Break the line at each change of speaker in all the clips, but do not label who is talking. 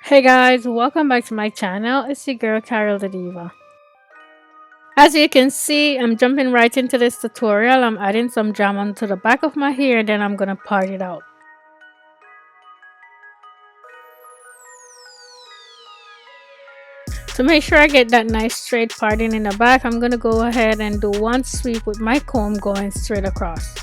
Hey guys, welcome back to my channel. It's your girl Karrill DaDiva. As you can see, I'm jumping right into this tutorial. I'm adding some jam onto the back of my hair, then I'm gonna part it out. To make sure I get that nice straight parting in the back, I'm gonna go ahead and do one sweep with my comb going straight across.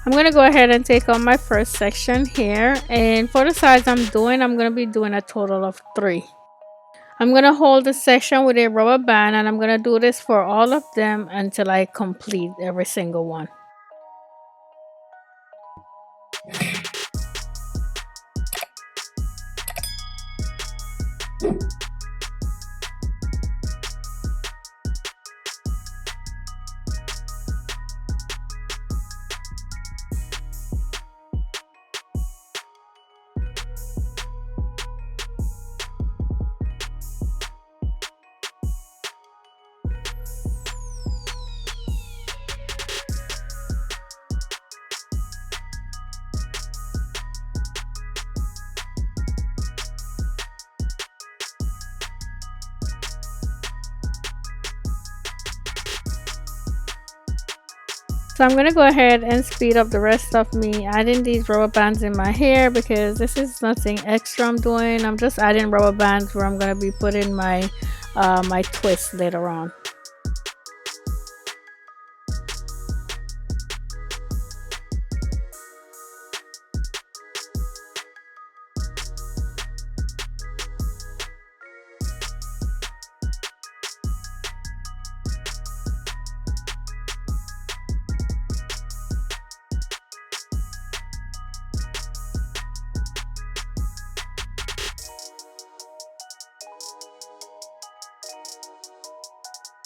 I'm going to go ahead and take out my first section here, and for the size I'm going to be doing a total of 3. I'm going to hold the section with a rubber band, and I'm going to do this for all of them until I complete every single one. So I'm going to go ahead and speed up the rest of me adding these rubber bands in my hair, because this is nothing extra I'm doing. I'm just adding rubber bands where I'm going to be putting my my twist later on.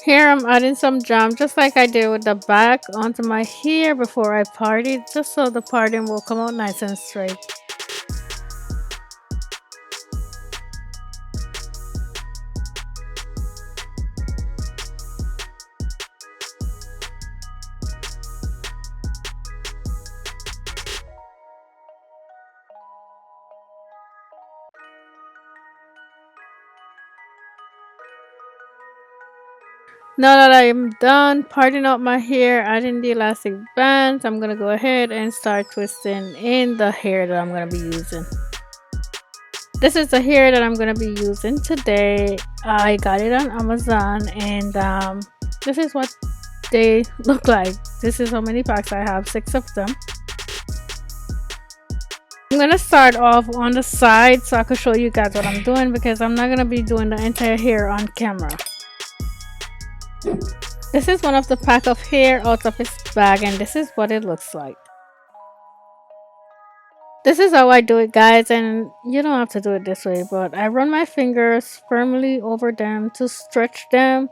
Here I'm adding some jam just like I did with the back onto my hair before I part it, just so the parting will come out nice and straight. Now that I am done parting out my hair, adding the elastic bands, I'm going to go ahead and start twisting in the hair that I'm going to be using. This is the hair that I'm going to be using today. I got it on Amazon, and this is what they look like. This is how many packs I have, 6 of them. I'm going to start off on the side so I can show you guys what I'm doing, because I'm not going to be doing the entire hair on camera. This is one of the pack of hair out of its bag, and this is what it looks like. This is how I do it, guys, and you don't have to do it this way, but I run my fingers firmly over them to stretch them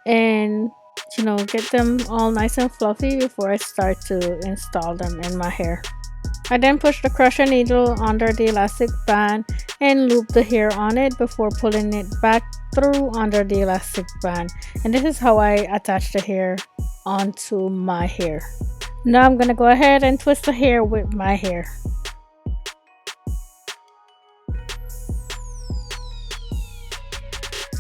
and, you know, get them all nice and fluffy before I start to install them in my hair. I then push the crochet needle under the elastic band and loop the hair on it before pulling it back through under the elastic band. And this is how I attach the hair onto my hair. Now I'm going to go ahead and twist the hair with my hair.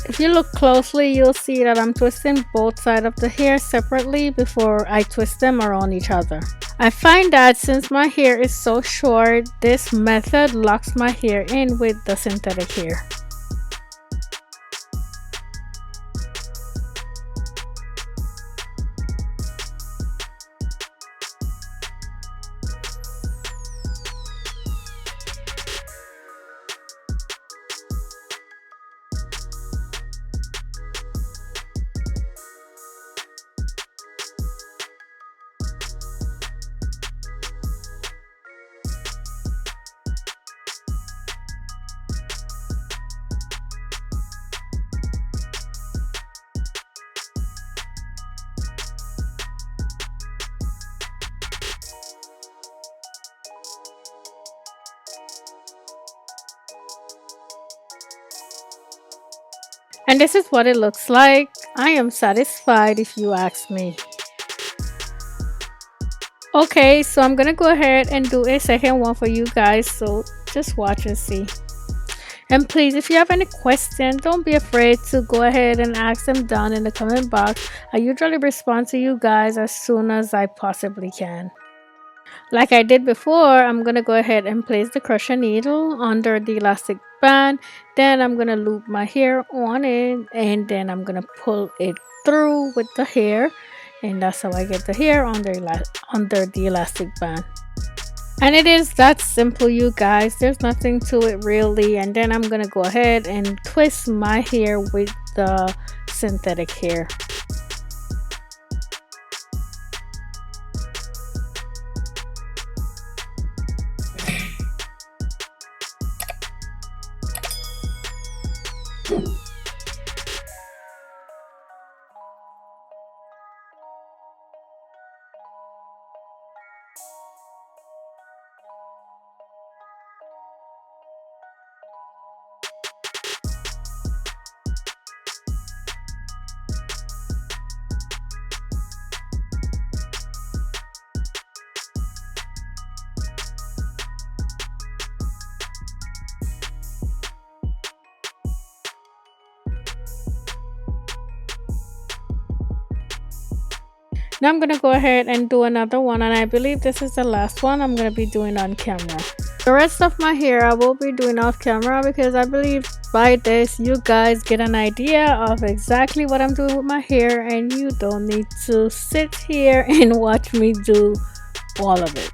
If you look closely, you'll see that I'm twisting both sides of the hair separately before I twist them around each other. I find that since my hair is so short, this method locks my hair in with the synthetic hair. And this is what it looks like. I am satisfied if you ask me. Okay, so I'm gonna go ahead and do a second one for you guys, so just watch and see. And please, if you have any questions, don't be afraid to go ahead and ask them down in the comment box. I usually respond to you guys as soon as I possibly can. Like I did before, I'm gonna go ahead and place the crochet needle under the elastic band. Then I'm gonna loop my hair on it, and then I'm gonna pull it through with the hair, and that's how I get the hair under the elastic band. And it is that simple, you guys. There's nothing to it really. And then I'm gonna go ahead and twist my hair with the synthetic hair. Now I'm gonna go ahead and do another one, and I believe this is the last one I'm gonna be doing on camera. The rest of my hair I will be doing off camera, because I believe by this you guys get an idea of exactly what I'm doing with my hair, and you don't need to sit here and watch me do all of it.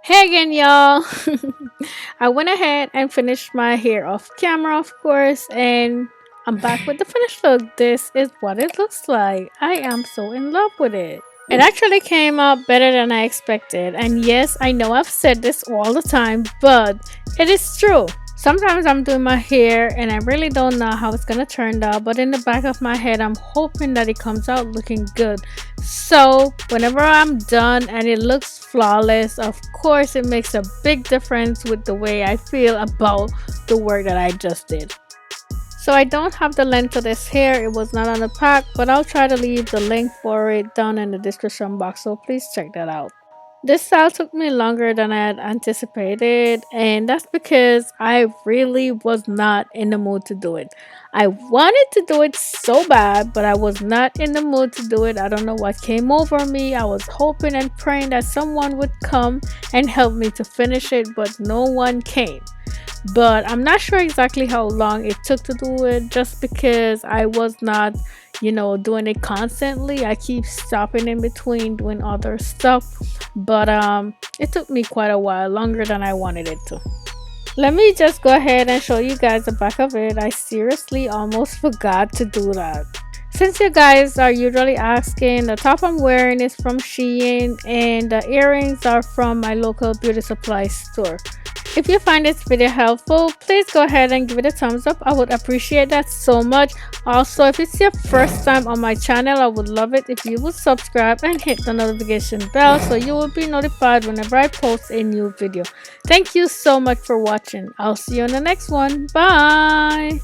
Hey again, y'all. I went ahead and finished my hair off camera, of course, and I'm back with the finished look. This is what it looks like. I am so in love with it. It actually came out better than I expected. And yes, I know I've said this all the time, but it is true. Sometimes I'm doing my hair and I really don't know how it's gonna turn out, but in the back of my head I'm hoping that it comes out looking good. So whenever I'm done and it looks flawless, of course it makes a big difference with the way I feel about the work that I just did. So I don't have the length of this hair, it was not on the pack, but I'll try to leave the link for it down in the description box, so please check that out. This style took me longer than I had anticipated, and that's because I really was not in the mood to do it. I wanted to do it so bad, but I was not in the mood to do it. I don't know what came over me. I was hoping and praying that someone would come and help me to finish it, but no one came. But I'm not sure exactly how long it took to do it, just because I was not, doing it constantly. I keep stopping in between doing other stuff, but it took me quite a while, longer than I wanted it to. Let me just go ahead and show you guys the back of it. I seriously almost forgot to do that. Since you guys are usually asking, the top I'm wearing is from Shein and the earrings are from my local beauty supply store. If you find this video helpful, please go ahead and give it a thumbs up. I would appreciate that so much. Also, if it's your first time on my channel, I would love it if you would subscribe and hit the notification bell so you will be notified whenever I post a new video. Thank you so much for watching. I'll see you in the next one. Bye!